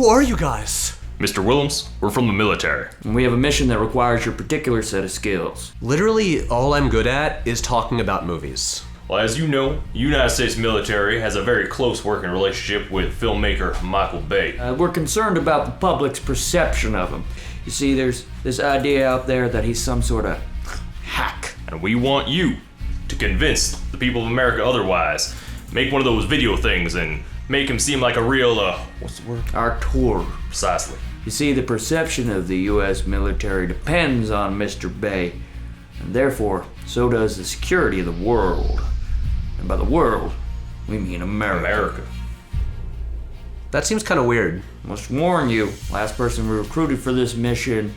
Who are you guys? Mr. Willems, we're from the military. And we have a mission that requires your particular set of skills. Literally, all I'm good at is talking about movies. Well, as you know, the United States military has a very close working relationship with filmmaker Michael Bay. We're concerned about the public's perception of him. You see, there's this idea out there that he's some sort of hack. And we want you to convince the people of America otherwise. Make one of those video things and make him seem like a real, what's the word? Artur. Precisely. You see, the perception of the U.S. military depends on Mr. Bay, and therefore, so does the security of the world. And by the world, we mean America. That seems kind of weird. Must warn you, last person we recruited for this mission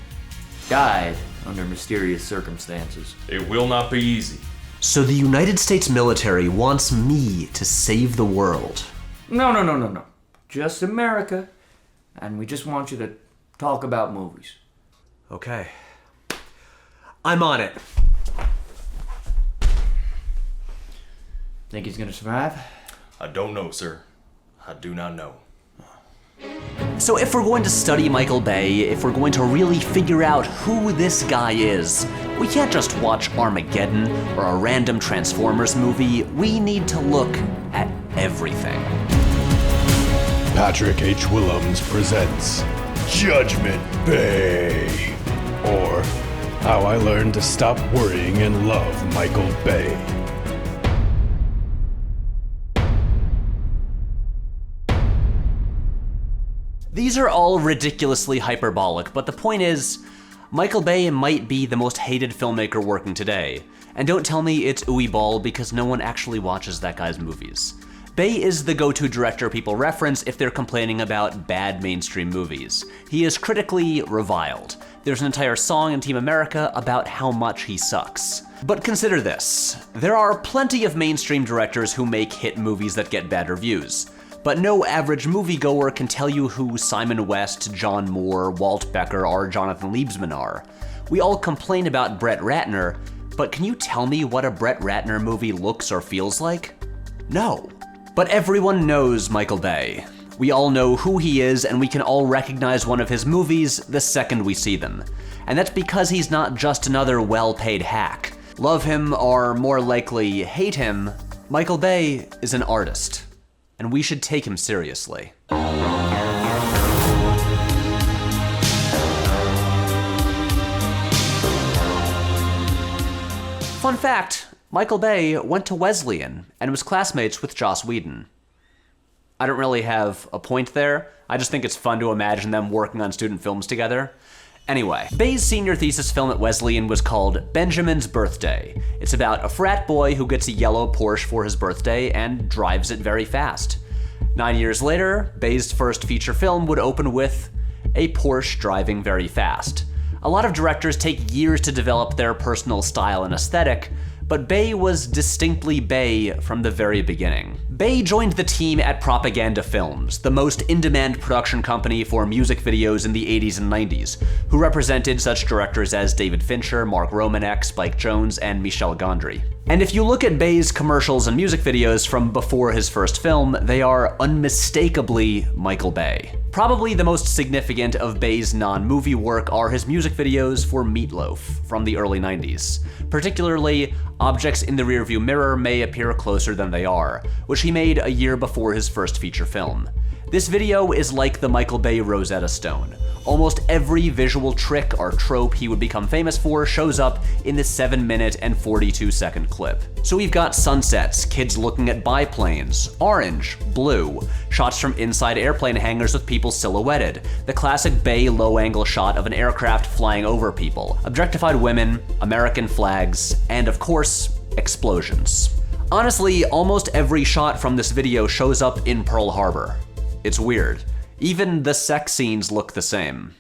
died under mysterious circumstances. It will not be easy. So the United States military wants me to save the world. No. Just America. And we just want you to talk about movies. Okay. I'm on it. Think he's gonna survive? I don't know, sir. I do not know. So if we're going to study Michael Bay, if we're going to really figure out who this guy is, we can't just watch Armageddon or a random Transformers movie. We need to look at everything. Patrick H. Willems presents Judgment Bay, or How I Learned to Stop Worrying and Love Michael Bay. These are all ridiculously hyperbolic, but the point is, Michael Bay might be the most hated filmmaker working today. And don't tell me it's Uwe Ball, because no one actually watches that guy's movies. Bay is the go-to director people reference if they're complaining about bad mainstream movies. He is critically reviled. There's an entire song in Team America about how much he sucks. But consider this. There are plenty of mainstream directors who make hit movies that get bad reviews. But no average moviegoer can tell you who Simon West, John Moore, Walt Becker, or Jonathan Liebsman are. We all complain about Brett Ratner, but can you tell me what a Brett Ratner movie looks or feels like? No. But everyone knows Michael Bay. We all know who he is, and we can all recognize one of his movies the second we see them. And that's because he's not just another well-paid hack. Love him, or more likely, hate him, Michael Bay is an artist. And we should take him seriously. Fun fact, Michael Bay went to Wesleyan and was classmates with Joss Whedon. I don't really have a point there. I just think it's fun to imagine them working on student films together. Anyway, Bay's senior thesis film at Wesleyan was called Benjamin's Birthday. It's about a frat boy who gets a yellow Porsche for his birthday and drives it very fast. 9 years later, Bay's first feature film would open with a Porsche driving very fast. A lot of directors take years to develop their personal style and aesthetic, but Bay was distinctly Bay from the very beginning. Bay joined the team at Propaganda Films, the most in-demand production company for music videos in the 80s and 90s, who represented such directors as David Fincher, Mark Romanek, Spike Jonze, and Michel Gondry. And if you look at Bay's commercials and music videos from before his first film, they are unmistakably Michael Bay. Probably the most significant of Bay's non-movie work are his music videos for Meatloaf from the early 90s. Particularly, Objects in the Rearview Mirror may appear closer than they are, which he made a year before his first feature film. This video is like the Michael Bay Rosetta Stone. Almost every visual trick or trope he would become famous for shows up in this 7-minute and 42-second clip. So we've got sunsets, kids looking at biplanes, orange, blue, shots from inside airplane hangars with people silhouetted, the classic Bay low-angle shot of an aircraft flying over people, objectified women, American flags, and of course, explosions. Honestly, almost every shot from this video shows up in Pearl Harbor. It's weird. Even the sex scenes look the same.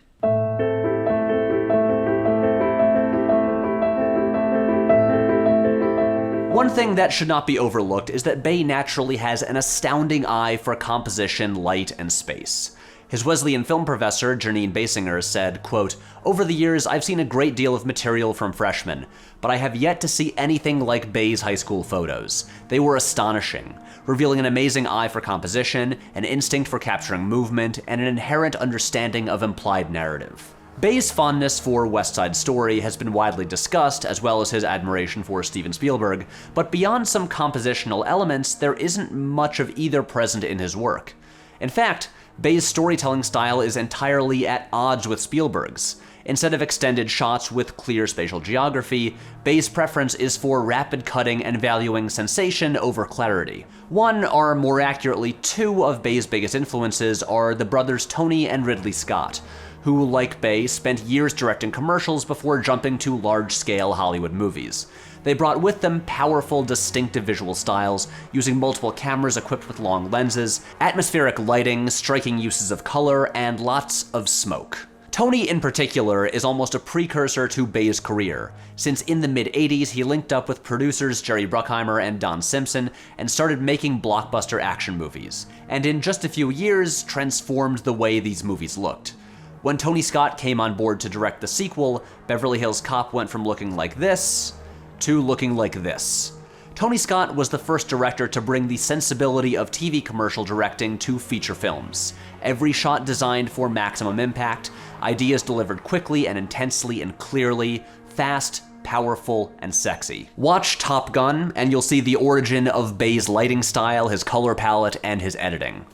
One thing that should not be overlooked is that Bay naturally has an astounding eye for composition, light, and space. His Wesleyan film professor, Janine Basinger, said, quote, "Over the years, I've seen a great deal of material from freshmen, but I have yet to see anything like Bay's high school photos. They were astonishing, revealing an amazing eye for composition, an instinct for capturing movement, and an inherent understanding of implied narrative." Bay's fondness for West Side Story has been widely discussed, as well as his admiration for Steven Spielberg, but beyond some compositional elements, there isn't much of either present in his work. In fact, Bay's storytelling style is entirely at odds with Spielberg's. Instead of extended shots with clear spatial geography, Bay's preference is for rapid cutting and valuing sensation over clarity. One, or more accurately, two of Bay's biggest influences are the brothers Tony and Ridley Scott, who, like Bay, spent years directing commercials before jumping to large-scale Hollywood movies. They brought with them powerful, distinctive visual styles, using multiple cameras equipped with long lenses, atmospheric lighting, striking uses of color, and lots of smoke. Tony, in particular, is almost a precursor to Bay's career, since in the mid-'80s he linked up with producers Jerry Bruckheimer and Don Simpson and started making blockbuster action movies, and in just a few years transformed the way these movies looked. When Tony Scott came on board to direct the sequel, Beverly Hills Cop went from looking like this to looking like this. Tony Scott was the first director to bring the sensibility of TV commercial directing to feature films. Every shot designed for maximum impact, ideas delivered quickly and intensely and clearly, fast, powerful, and sexy. Watch Top Gun, and you'll see the origin of Bay's lighting style, his color palette, and his editing.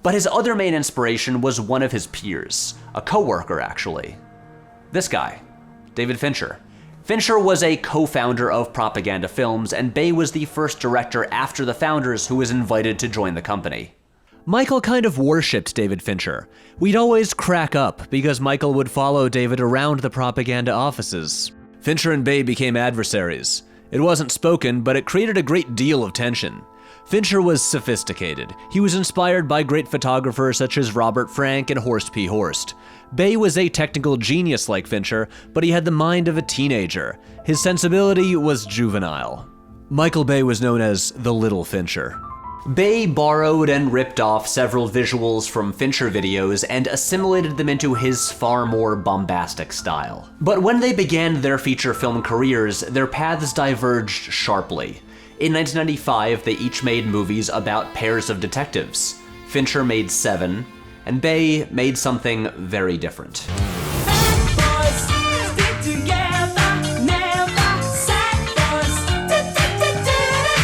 But his other main inspiration was one of his peers, a co-worker actually. This guy, David Fincher. Fincher was a co-founder of Propaganda Films, and Bay was the first director after the founders who was invited to join the company. Michael kind of worshipped David Fincher. We'd always crack up because Michael would follow David around the propaganda offices. Fincher and Bay became adversaries. It wasn't spoken, but it created a great deal of tension. Fincher was sophisticated. He was inspired by great photographers such as Robert Frank and Horst P. Horst. Bay was a technical genius like Fincher, but he had the mind of a teenager. His sensibility was juvenile. Michael Bay was known as the Little Fincher. Bay borrowed and ripped off several visuals from Fincher videos and assimilated them into his far more bombastic style. But when they began their feature film careers, their paths diverged sharply. In 1995, they each made movies about pairs of detectives. Fincher made Seven, and Bay made something very different.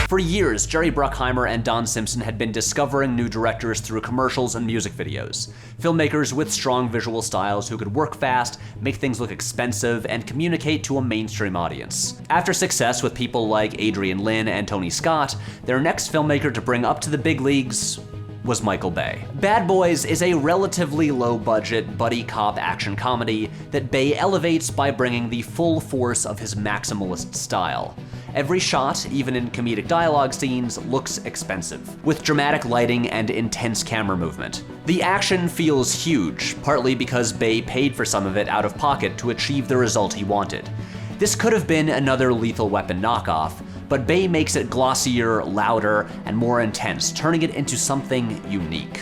For years, Jerry Bruckheimer and Don Simpson had been discovering new directors through commercials and music videos. Filmmakers with strong visual styles who could work fast, make things look expensive, and communicate to a mainstream audience. After success with people like Adrian Lyne and Tony Scott, their next filmmaker to bring up to the big leagues was Michael Bay. Bad Boys is a relatively low-budget buddy cop action comedy that Bay elevates by bringing the full force of his maximalist style. Every shot, even in comedic dialogue scenes, looks expensive, with dramatic lighting and intense camera movement. The action feels huge, partly because Bay paid for some of it out of pocket to achieve the result he wanted. This could have been another Lethal Weapon knockoff, but Bay makes it glossier, louder, and more intense, turning it into something unique.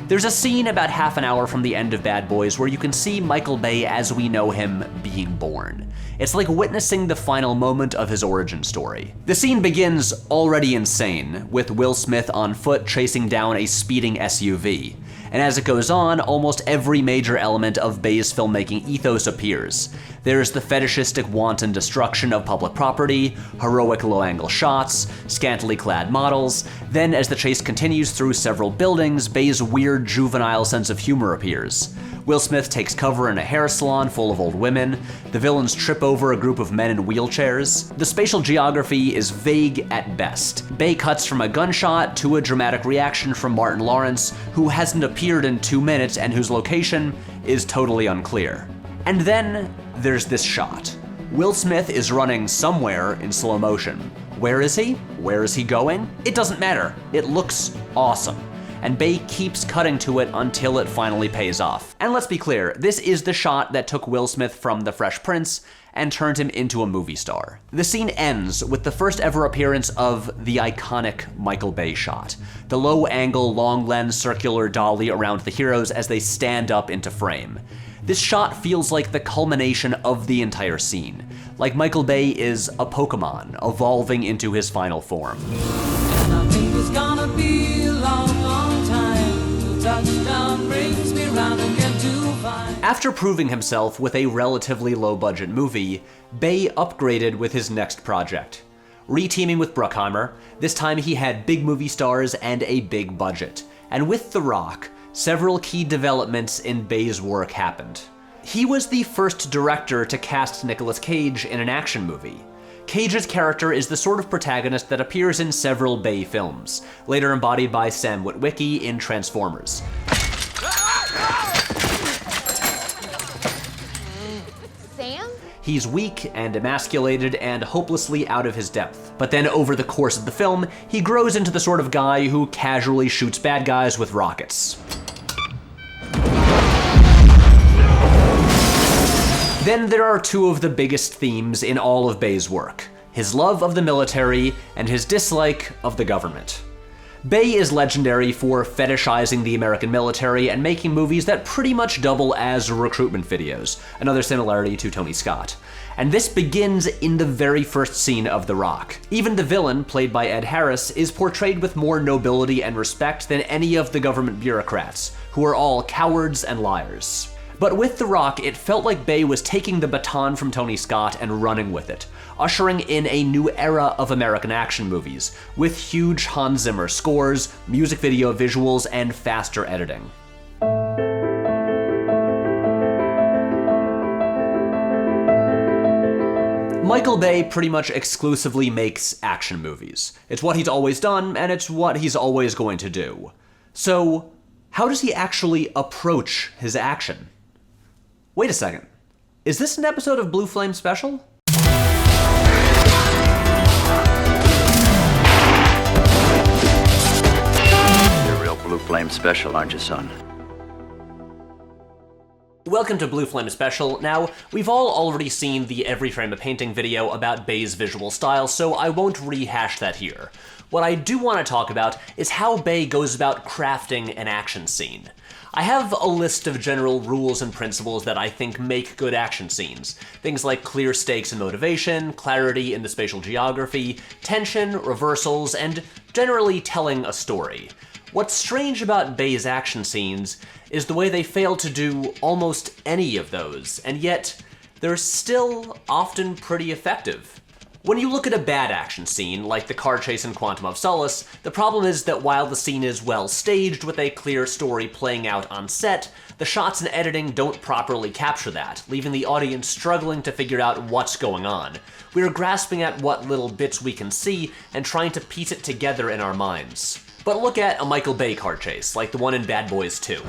There's a scene about half an hour from the end of Bad Boys where you can see Michael Bay as we know him being born. It's like witnessing the final moment of his origin story. The scene begins already insane, with Will Smith on foot chasing down a speeding SUV. And as it goes on, almost every major element of Bay's filmmaking ethos appears. There's the fetishistic wanton destruction of public property, heroic low-angle shots, scantily clad models. Then as the chase continues through several buildings, Bay's weird juvenile sense of humor appears. Will Smith takes cover in a hair salon full of old women. The villains trip over a group of men in wheelchairs. The spatial geography is vague at best. Bay cuts from a gunshot to a dramatic reaction from Martin Lawrence, who hasn't appeared in 2 minutes and whose location is totally unclear. And then there's this shot. Will Smith is running somewhere in slow motion. Where is he? Where is he going? It doesn't matter. It looks awesome. and Bay keeps cutting to it until it finally pays off. And let's be clear, this is the shot that took Will Smith from The Fresh Prince and turned him into a movie star. The scene ends with the first ever appearance of the iconic Michael Bay shot, the low-angle, long-lens circular dolly around the heroes as they stand up into frame. This shot feels like the culmination of the entire scene, like Michael Bay is a Pokemon evolving into his final form. And I think it's gonna be a long, long time till touchdown brings me round again to find. After proving himself with a relatively low-budget movie, Bay upgraded with his next project. Re-teaming with Bruckheimer, this time he had big movie stars and a big budget. And with The Rock, several key developments in Bay's work happened. He was the first director to cast Nicolas Cage in an action movie. Cage's character is the sort of protagonist that appears in several Bay films, later embodied by Sam Witwicky in Transformers. Sam? He's weak and emasculated and hopelessly out of his depth. But then over the course of the film, he grows into the sort of guy who casually shoots bad guys with rockets. Then there are two of the biggest themes in all of Bay's work: his love of the military and his dislike of the government. Bay is legendary for fetishizing the American military and making movies that pretty much double as recruitment videos, another similarity to Tony Scott. And this begins in the very first scene of The Rock. Even the villain, played by Ed Harris, is portrayed with more nobility and respect than any of the government bureaucrats, who are all cowards and liars. But with The Rock, it felt like Bay was taking the baton from Tony Scott and running with it, ushering in a new era of American action movies, with huge Hans Zimmer scores, music video visuals, and faster editing. Michael Bay pretty much exclusively makes action movies. It's what he's always done, and it's what he's always going to do. So, how does he actually approach his action? Wait a second. Is this an episode of Blue Flame Special? You're a real Blue Flame Special, aren't you, son? Welcome to Blue Flame Special. Now, we've all already seen the Every Frame a Painting video about Bay's visual style, so I won't rehash that here. What I do want to talk about is how Bay goes about crafting an action scene. I have a list of general rules and principles that I think make good action scenes. Things like clear stakes and motivation, clarity in the spatial geography, tension, reversals, and generally telling a story. What's strange about Bay's action scenes is the way they fail to do almost any of those, and yet they're still often pretty effective. When you look at a bad action scene, like the car chase in Quantum of Solace, the problem is that while the scene is well staged with a clear story playing out on set, the shots and editing don't properly capture that, leaving the audience struggling to figure out what's going on. We're grasping at what little bits we can see and trying to piece it together in our minds. But look at a Michael Bay car chase, like the one in Bad Boys 2.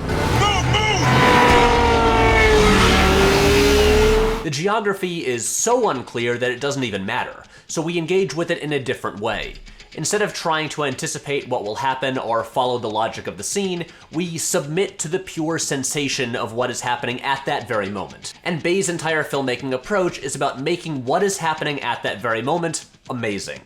The geography is so unclear that it doesn't even matter, so we engage with it in a different way. Instead of trying to anticipate what will happen or follow the logic of the scene, we submit to the pure sensation of what is happening at that very moment. And Bay's entire filmmaking approach is about making what is happening at that very moment amazing.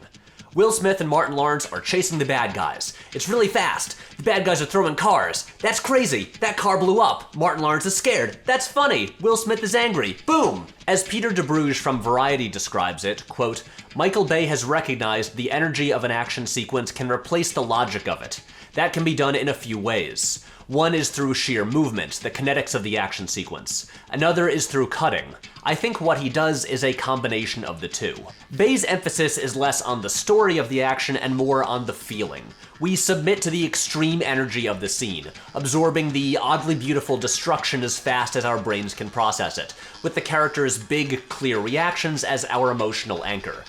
Will Smith and Martin Lawrence are chasing the bad guys. It's really fast. The bad guys are throwing cars. That's crazy. That car blew up. Martin Lawrence is scared. That's funny. Will Smith is angry. Boom! As Peter DeBruge from Variety describes it, quote, Michael Bay has recognized the energy of an action sequence can replace the logic of it. That can be done in a few ways. One is through sheer movement, the kinetics of the action sequence. Another is through cutting. I think what he does is a combination of the two. Bay's emphasis is less on the story of the action and more on the feeling. We submit to the extreme energy of the scene, absorbing the oddly beautiful destruction as fast as our brains can process it, with the character's big, clear reactions as our emotional anchor.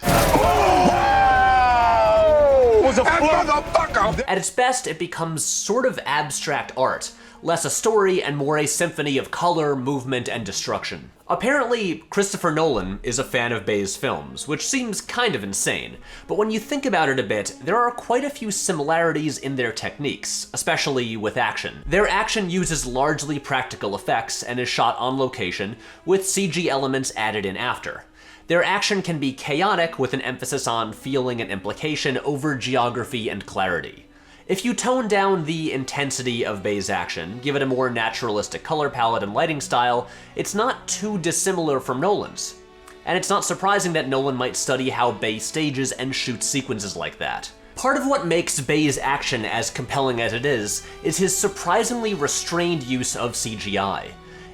At its best, it becomes sort of abstract art, less a story and more a symphony of color, movement, and destruction. Apparently, Christopher Nolan is a fan of Bay's films, which seems kind of insane, but when you think about it a bit, there are quite a few similarities in their techniques, especially with action. Their action uses largely practical effects and is shot on location, with CG elements added in after. Their action can be chaotic with an emphasis on feeling and implication over geography and clarity. If you tone down the intensity of Bay's action, give it a more naturalistic color palette and lighting style, it's not too dissimilar from Nolan's. And it's not surprising that Nolan might study how Bay stages and shoots sequences like that. Part of what makes Bay's action as compelling as it is his surprisingly restrained use of CGI.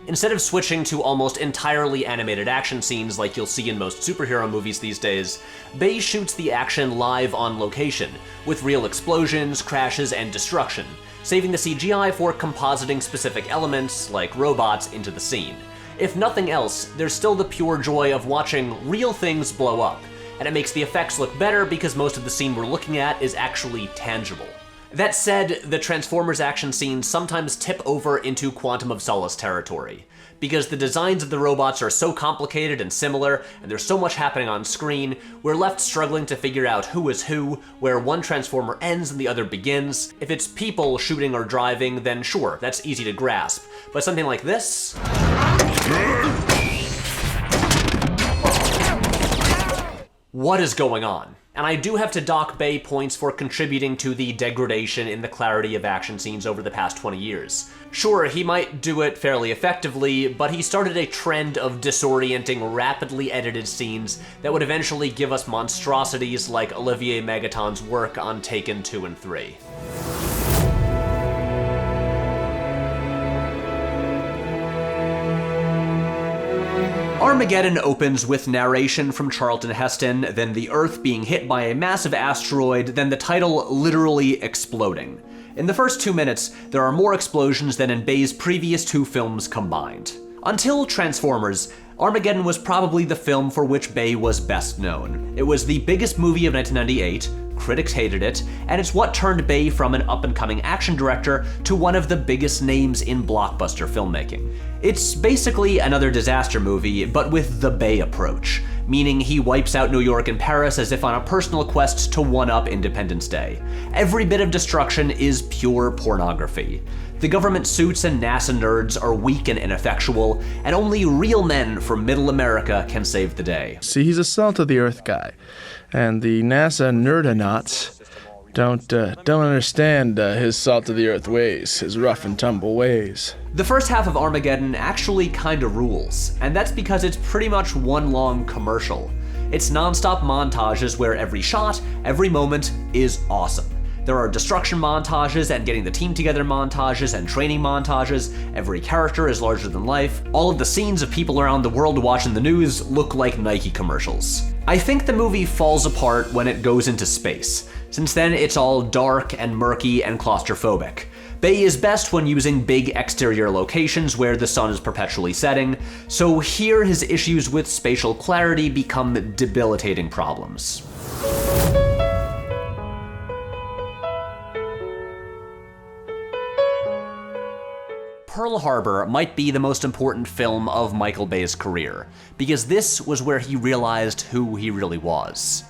Instead of switching to almost entirely animated action scenes like you'll see in most superhero movies these days, Bay shoots the action live on location, with real explosions, crashes, and destruction, saving the CGI for compositing specific elements, like robots, into the scene. If nothing else, there's still the pure joy of watching real things blow up, and it makes the effects look better because most of the scene we're looking at is actually tangible. That said, the Transformers action scenes sometimes tip over into Quantum of Solace territory. Because the designs of the robots are so complicated and similar, and there's so much happening on screen, we're left struggling to figure out who is who, where one Transformer ends and the other begins. If it's people shooting or driving, then sure, that's easy to grasp. But something like this? What is going on? And I do have to dock Bay points for contributing to the degradation in the clarity of action scenes over the past 20 years. Sure, he might do it fairly effectively, but he started a trend of disorienting, rapidly edited scenes that would eventually give us monstrosities like Olivier Magaton's work on Taken 2 and 3. Armageddon opens with narration from Charlton Heston, then the Earth being hit by a massive asteroid, then the title literally exploding. In the first 2 minutes, there are more explosions than in Bay's previous 2 films combined. Until Transformers, Armageddon was probably the film for which Bay was best known. It was the biggest movie of 1998, critics hated it, and it's what turned Bay from an up-and-coming action director to one of the biggest names in blockbuster filmmaking. It's basically another disaster movie, but with the Bay approach, meaning he wipes out New York and Paris as if on a personal quest to one-up Independence Day. Every bit of destruction is pure pornography. The government suits and NASA nerds are weak and ineffectual, and only real men from middle America can save the day. See, he's a salt-of-the-earth guy, and the NASA nerdonauts don't understand his salt-of-the-earth ways, his rough-and-tumble ways. The first half of Armageddon actually kinda rules, and that's because it's pretty much one long commercial. It's non-stop montages where every shot, every moment is awesome. There are destruction montages and getting the team together montages and training montages. Every character is larger than life. All of the scenes of people around the world watching the news look like Nike commercials. I think the movie falls apart when it goes into space. Since then, it's all dark and murky and claustrophobic. Bay is best when using big exterior locations where the sun is perpetually setting, so here his issues with spatial clarity become debilitating problems. Pearl Harbor might be the most important film of Michael Bay's career, because this was where he realized who he really was.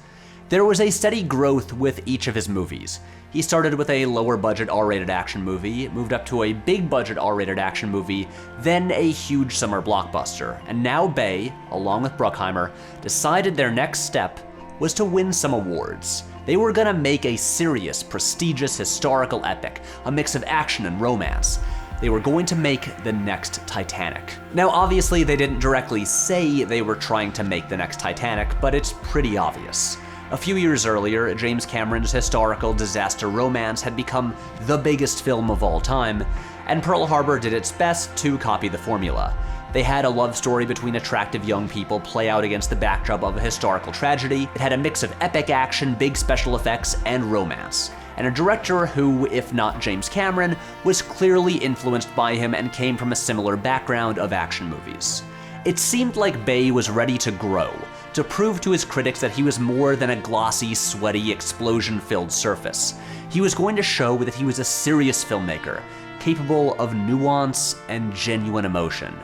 There was a steady growth with each of his movies. He started with a lower budget R-rated action movie, moved up to a big budget R-rated action movie, then a huge summer blockbuster, and now Bay, along with Bruckheimer, decided their next step was to win some awards. They were gonna make a serious, prestigious, historical epic, a mix of action and romance. They were going to make the next Titanic. Now, obviously, they didn't directly say they were trying to make the next Titanic, but it's pretty obvious. A few years earlier, James Cameron's historical disaster romance had become the biggest film of all time, and Pearl Harbor did its best to copy the formula. They had a love story between attractive young people play out against the backdrop of a historical tragedy. It had a mix of epic action, big special effects, and romance. And a director who, if not James Cameron, was clearly influenced by him and came from a similar background of action movies. It seemed like Bay was ready to grow, to prove to his critics that he was more than a glossy, sweaty, explosion-filled surface. He was going to show that he was a serious filmmaker, capable of nuance and genuine emotion.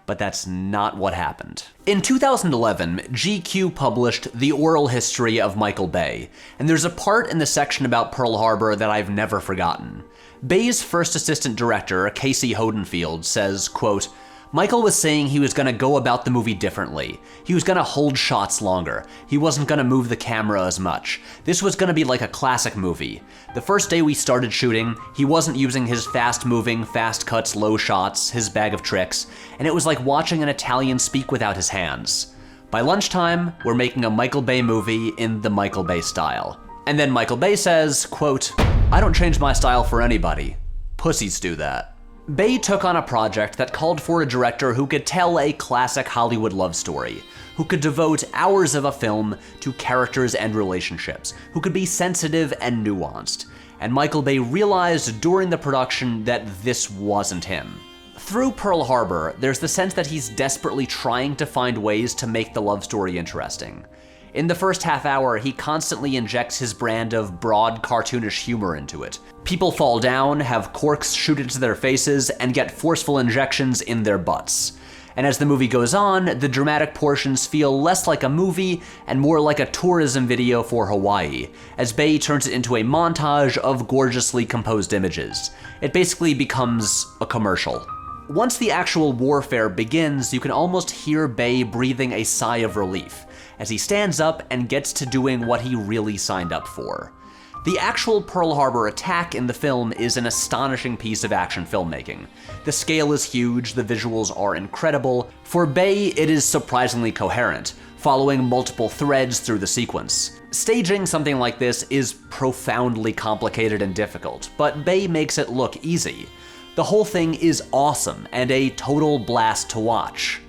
But that's not what happened. In 2011, GQ published The Oral History of Michael Bay, and there's a part in the section about Pearl Harbor that I've never forgotten. Bay's first assistant director, Casey Hodenfield, says, quote, Michael was saying he was gonna go about the movie differently. He was gonna hold shots longer. He wasn't gonna move the camera as much. This was gonna be like a classic movie. The first day we started shooting, he wasn't using his fast-moving, fast cuts, low shots, his bag of tricks, and it was like watching an Italian speak without his hands. By lunchtime, we're making a Michael Bay movie in the Michael Bay style. And then Michael Bay says, quote, I don't change my style for anybody. Pussies do that. Bay took on a project that called for a director who could tell a classic Hollywood love story, who could devote hours of a film to characters and relationships, who could be sensitive and nuanced. And Michael Bay realized during the production that this wasn't him. Through Pearl Harbor, there's the sense that he's desperately trying to find ways to make the love story interesting. In the first half hour, he constantly injects his brand of broad, cartoonish humor into it. People fall down, have corks shoot into their faces, and get forceful injections in their butts. And as the movie goes on, the dramatic portions feel less like a movie and more like a tourism video for Hawaii, as Bay turns it into a montage of gorgeously composed images. It basically becomes a commercial. Once the actual warfare begins, you can almost hear Bay breathing a sigh of relief, as he stands up and gets to doing what he really signed up for. The actual Pearl Harbor attack in the film is an astonishing piece of action filmmaking. The scale is huge, the visuals are incredible. For Bay, it is surprisingly coherent, following multiple threads through the sequence. Staging something like this is profoundly complicated and difficult, but Bay makes it look easy. The whole thing is awesome and a total blast to watch,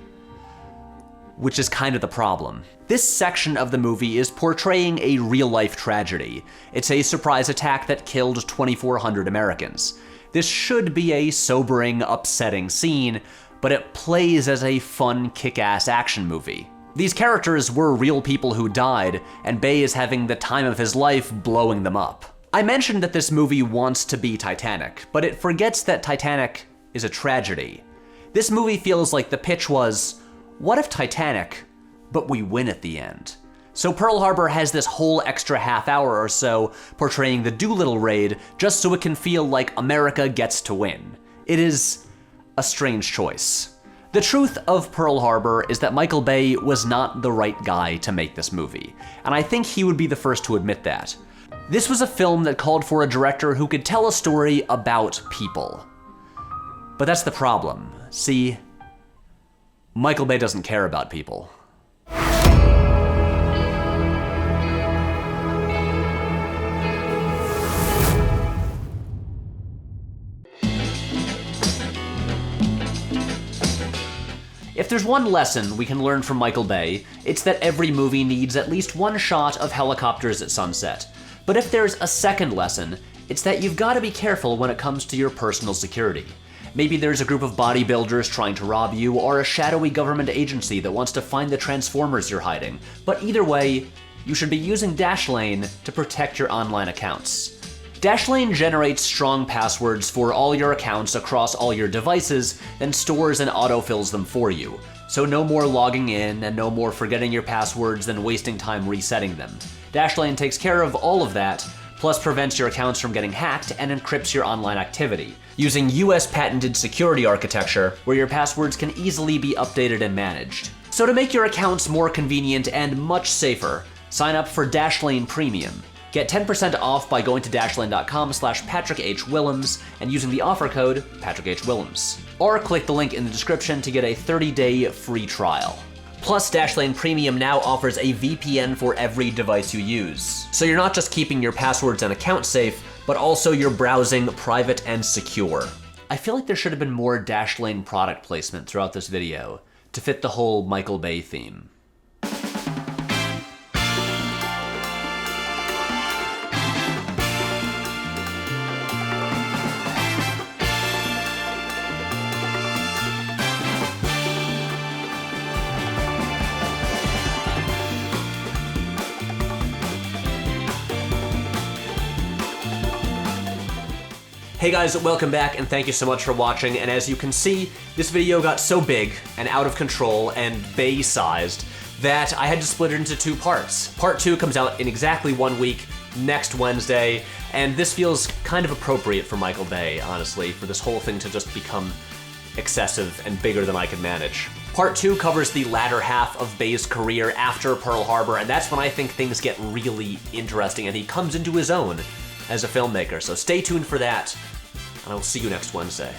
which is kind of the problem. This section of the movie is portraying a real-life tragedy. It's a surprise attack that killed 2,400 Americans. This should be a sobering, upsetting scene, but it plays as a fun, kick-ass action movie. These characters were real people who died, and Bay is having the time of his life blowing them up. I mentioned that this movie wants to be Titanic, but it forgets that Titanic is a tragedy. This movie feels like the pitch was, what if Titanic, but we win at the end? So Pearl Harbor has this whole extra half hour or so portraying the Doolittle raid just so it can feel like America gets to win. It is a strange choice. The truth of Pearl Harbor is that Michael Bay was not the right guy to make this movie, and I think he would be the first to admit that. This was a film that called for a director who could tell a story about people. But that's the problem. See, Michael Bay doesn't care about people. If there's one lesson we can learn from Michael Bay, it's that every movie needs at least one shot of helicopters at sunset. But if there's a second lesson, it's that you've got to be careful when it comes to your personal security. Maybe there's a group of bodybuilders trying to rob you, or a shadowy government agency that wants to find the Transformers you're hiding. But either way, you should be using Dashlane to protect your online accounts. Dashlane generates strong passwords for all your accounts across all your devices, then stores and autofills them for you. So no more logging in, and no more forgetting your passwords than wasting time resetting them. Dashlane takes care of all of that, plus prevents your accounts from getting hacked and encrypts your online activity, using US patented security architecture where your passwords can easily be updated and managed. So to make your accounts more convenient and much safer, sign up for Dashlane Premium. Get 10% off by going to dashlane.com/PatrickHWillems and using the offer code PatrickHWillems. Or click the link in the description to get a 30-day free trial. Plus, Dashlane Premium now offers a VPN for every device you use. So you're not just keeping your passwords and accounts safe, but also you're browsing private and secure. I feel like there should have been more Dashlane product placement throughout this video to fit the whole Michael Bay theme. Hey guys, welcome back and thank you so much for watching. And as you can see, this video got so big and out of control and Bay-sized that I had to split it into 2 parts. Part 2 comes out in exactly 1 week, next Wednesday, and this feels kind of appropriate for Michael Bay, honestly, for this whole thing to just become excessive and bigger than I could manage. Part 2 covers the latter half of Bay's career after Pearl Harbor, and that's when I think things get really interesting and he comes into his own as a filmmaker. So stay tuned for that, and I will see you next Wednesday.